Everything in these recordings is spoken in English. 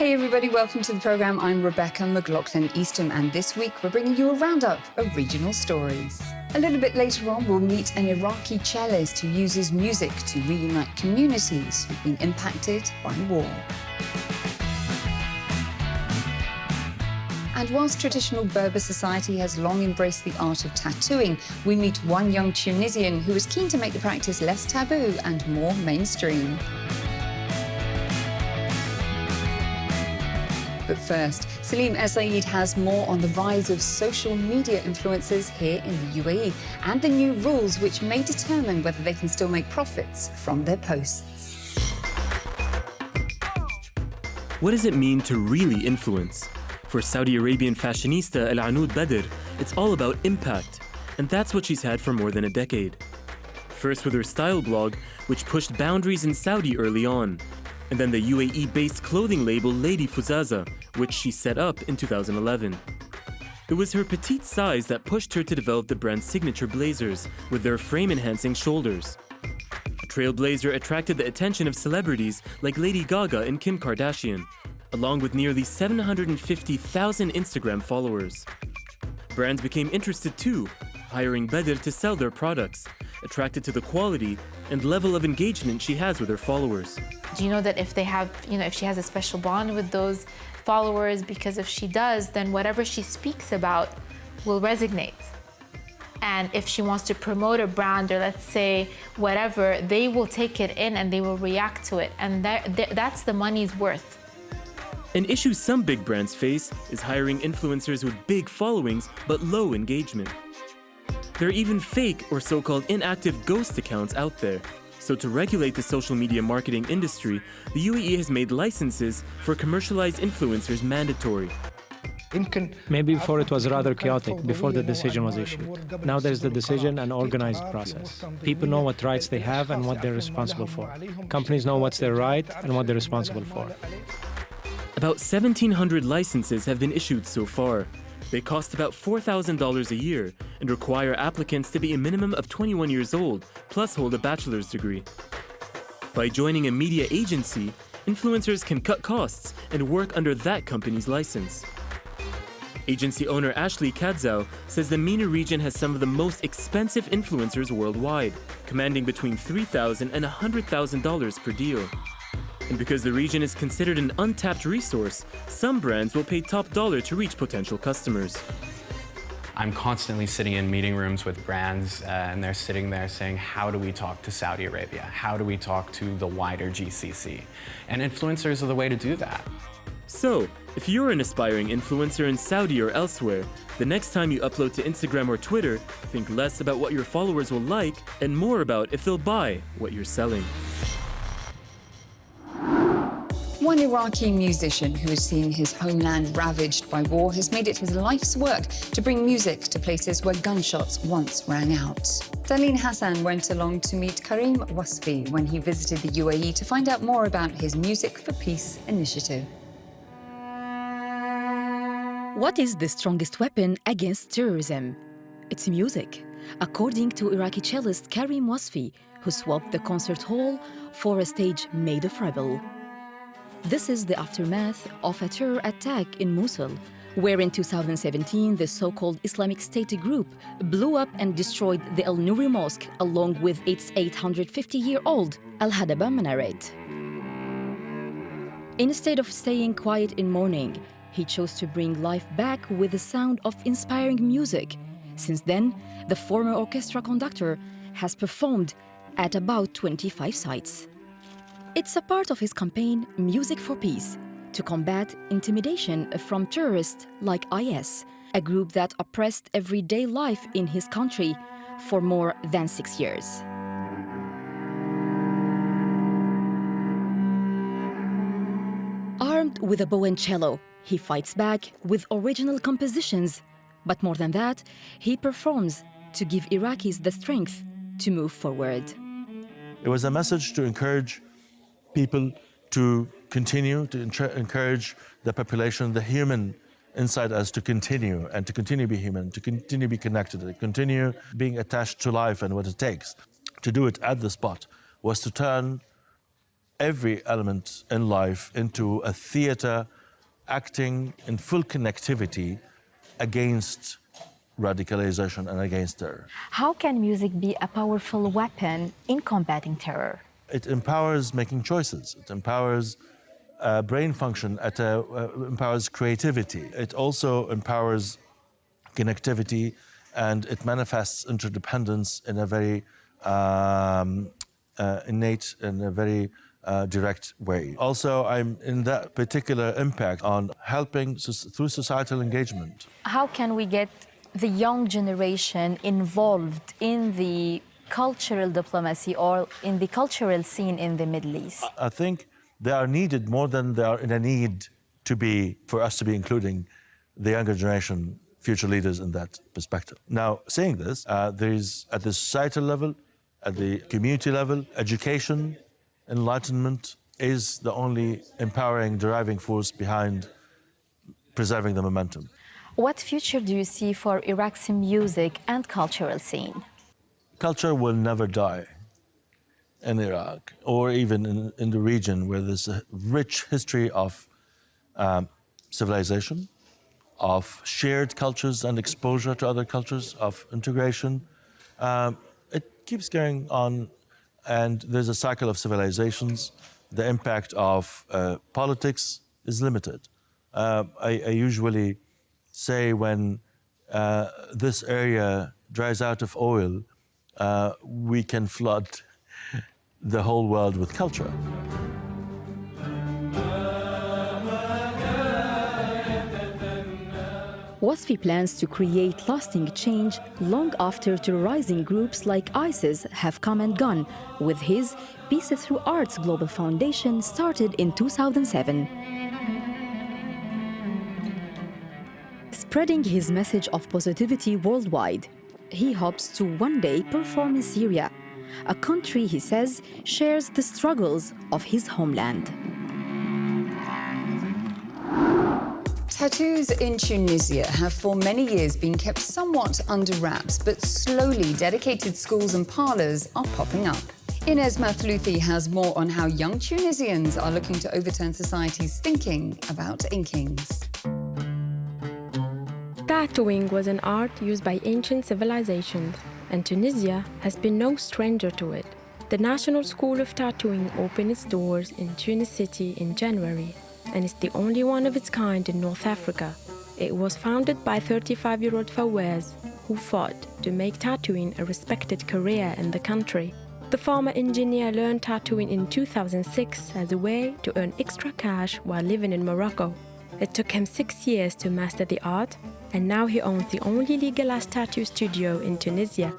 Hey everybody, welcome to the programme. I'm Rebecca McLaughlin-Eastham, and this week we're bringing you a roundup of regional stories. A little bit later on, we'll meet an Iraqi cellist who uses music to reunite communities who've been impacted by war. And whilst traditional Berber society has long embraced the art of tattooing, we meet one young Tunisian who is keen to make the practice less taboo and more mainstream. But first, Salim El Said has more on the rise of social media influencers here in the UAE and the new rules which may determine whether they can still make profits from their posts. What does it mean to really influence? For Saudi Arabian fashionista Al Anud Badr, it's all about impact, and that's what she's had for more than a decade. First with her style blog, which pushed boundaries in Saudi early on, and then the UAE-based clothing label Lady Fuzaza, which she set up in 2011. It was her petite size that pushed her to develop the brand's signature blazers with their frame-enhancing shoulders. A trailblazer attracted the attention of celebrities like Lady Gaga and Kim Kardashian, along with nearly 750,000 Instagram followers. Brands became interested too, hiring Badr to sell their products, attracted to the quality and level of engagement she has with her followers. Do you know that if they have, if she has a special bond with those followers, because if she does, then whatever she speaks about will resonate. And if she wants to promote a brand or let's say whatever, they will take it in and they will react to it. And that's the money's worth. An issue some big brands face is hiring influencers with big followings but low engagement. There are even fake or so-called inactive ghost accounts out there. So to regulate the social media marketing industry, the UAE has made licenses for commercialized influencers mandatory. Maybe before it was rather chaotic, before the decision was issued. Now there's the decision and organized process. People know what rights they have and what they're responsible for. Companies know what's their right and what they're responsible for. About 1,700 licenses have been issued so far. They cost about $4,000 a year and require applicants to be a minimum of 21 years old, plus hold a bachelor's degree. By joining a media agency, influencers can cut costs and work under that company's license. Agency owner Ashley Kadzau says the MENA region has some of the most expensive influencers worldwide, commanding between $3,000 and $100,000 per deal. And because the region is considered an untapped resource, some brands will pay top dollar to reach potential customers. I'm constantly sitting in meeting rooms with brands and they're sitting there saying, how do we talk to Saudi Arabia? How do we talk to the wider GCC? And influencers are the way to do that. So, if you're an aspiring influencer in Saudi or elsewhere, the next time you upload to Instagram or Twitter, think less about what your followers will like and more about if they'll buy what you're selling. One Iraqi musician who has seen his homeland ravaged by war has made it his life's work to bring music to places where gunshots once rang out. Darlene Hassan went along to meet Karim Wasfi when he visited the UAE to find out more about his Music for Peace initiative. What is the strongest weapon against terrorism? It's music, according to Iraqi cellist Karim Wasfi, who swapped the concert hall for a stage made of rubble. This is the aftermath of a terror attack in Mosul, where in 2017 the so-called Islamic State group blew up and destroyed the Al Nouri Mosque along with its 850-year-old Al-Hadaba minaret. Instead of staying quiet in mourning, he chose to bring life back with the sound of inspiring music. Since then, the former orchestra conductor has performed at about 25 sites. It's a part of his campaign, Music for Peace, to combat intimidation from terrorists like IS, a group that oppressed everyday life in his country for more than 6 years. Armed with a bow and cello, he fights back with original compositions. But more than that, he performs to give Iraqis the strength to move forward. It was a message to encourage people to continue, to encourage the population, the human inside us to continue and to continue to be human, to continue to be connected, to continue being attached to life and what it takes. To do it at the spot was to turn every element in life into a theater acting in full connectivity against radicalization and against terror. How can music be a powerful weapon in combating terror? It empowers making choices. It empowers brain function. It empowers creativity. It also empowers connectivity, and it manifests interdependence in a very innate and a very direct way. Also, I'm in that particular impact on helping through societal engagement. How can we get the young generation involved in the cultural diplomacy or in the cultural scene in the Middle East? I think they are needed more than they are in a need for us to be including the younger generation, future leaders in that perspective. Now, saying this, there is at the societal level, at the community level, education, enlightenment is the only empowering, driving force behind preserving the momentum. What future do you see for Iraq's music and cultural scene? Culture will never die in Iraq or even in the region where there's a rich history of civilization, of shared cultures and exposure to other cultures, of integration. It keeps going on, and there's a cycle of civilizations. The impact of politics is limited. I usually say when this area dries out of oil, we can flood the whole world with culture. Wasfi plans to create lasting change long after terrorizing groups like ISIS have come and gone, with his Peace Through Arts Global Foundation started in 2007. Spreading his message of positivity worldwide, he hopes to one day perform in Syria, a country he says shares the struggles of his homeland. Tattoos in Tunisia have for many years been kept somewhat under wraps, but slowly dedicated schools and parlours are popping up. Inez Mathlouthi has more on how young Tunisians are looking to overturn society's thinking about inkings. Tattooing was an art used by ancient civilizations, and Tunisia has been no stranger to it. The National School of Tattooing opened its doors in Tunis City in January, and is the only one of its kind in North Africa. It was founded by 35-year-old Fawaz, who fought to make tattooing a respected career in the country. The former engineer learned tattooing in 2006 as a way to earn extra cash while living in Morocco. It took him 6 years to master the art, and now he owns the only legalized tattoo studio in Tunisia.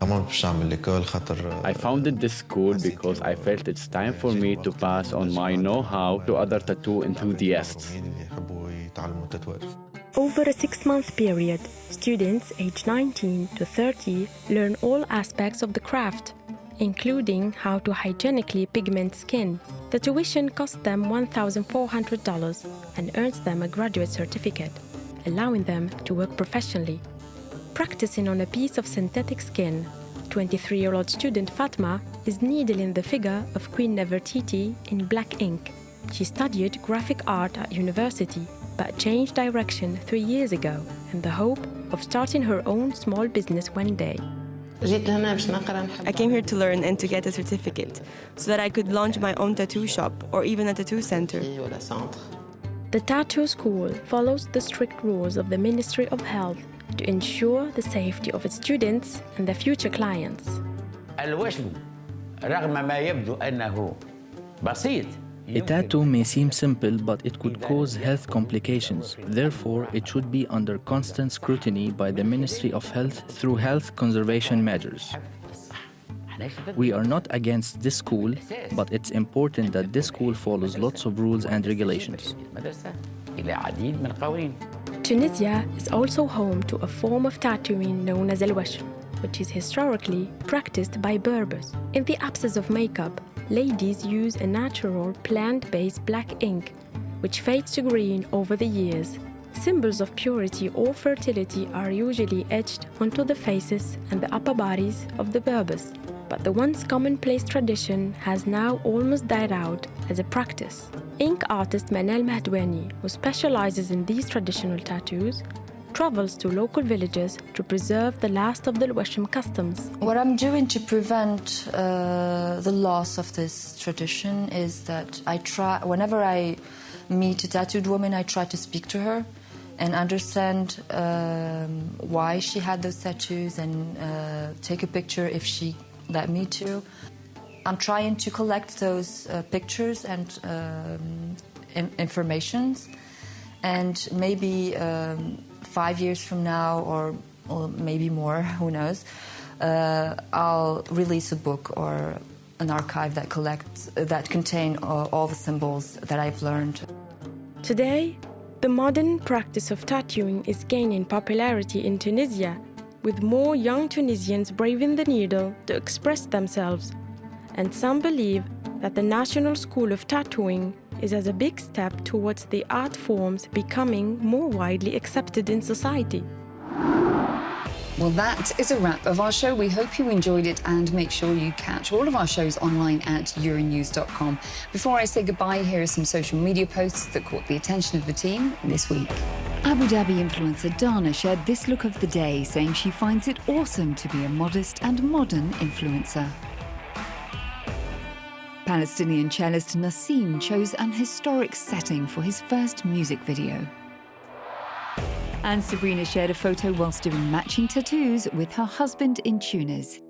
I founded this school because I felt it's time for me to pass on my know-how to other tattoo enthusiasts. Over a 6-month period, students aged 19 to 30 learn all aspects of the craft, including how to hygienically pigment skin. The tuition costs them $1,400 and earns them a graduate certificate, allowing them to work professionally. Practicing on a piece of synthetic skin, 23-year-old student Fatma is needling the figure of Queen Nefertiti in black ink. She studied graphic art at university, but changed direction 3 years ago in the hope of starting her own small business one day. I came here to learn and to get a certificate so that I could launch my own tattoo shop or even a tattoo center. The tattoo school follows the strict rules of the Ministry of Health to ensure the safety of its students and their future clients. A tattoo may seem simple, but it could cause health complications. Therefore, it should be under constant scrutiny by the Ministry of Health through health conservation measures. We are not against this school, but it's important that this school follows lots of rules and regulations. Tunisia is also home to a form of tattooing known as al-washm, which is historically practiced by Berbers. In the absence of makeup, ladies use a natural plant-based black ink, which fades to green over the years. Symbols of purity or fertility are usually etched onto the faces and the upper bodies of the Berbers. But the once commonplace tradition has now almost died out as a practice. Ink artist Manal Mahdwani, who specializes in these traditional tattoos, travels to local villages to preserve the last of the Washam customs. What I'm doing to prevent the loss of this tradition is that whenever I meet a tattooed woman, I try to speak to her and understand why she had those tattoos and take a picture if she let me to. I'm trying to collect those pictures and informations, and maybe 5 years from now, or maybe more, who knows, I'll release a book or an archive that contain all the symbols that I've learned. Today, the modern practice of tattooing is gaining popularity in Tunisia, with more young Tunisians braving the needle to express themselves. And some believe that the National School of Tattooing is as a big step towards the art forms becoming more widely accepted in society. Well, that is a wrap of our show. We hope you enjoyed it, and make sure you catch all of our shows online at euronews.com. Before I say goodbye, here are some social media posts that caught the attention of the team this week. Abu Dhabi influencer Dana shared this look of the day, saying she finds it awesome to be a modest and modern influencer. Palestinian cellist Nassim chose an historic setting for his first music video. And Sabrina shared a photo whilst doing matching tattoos with her husband in Tunis.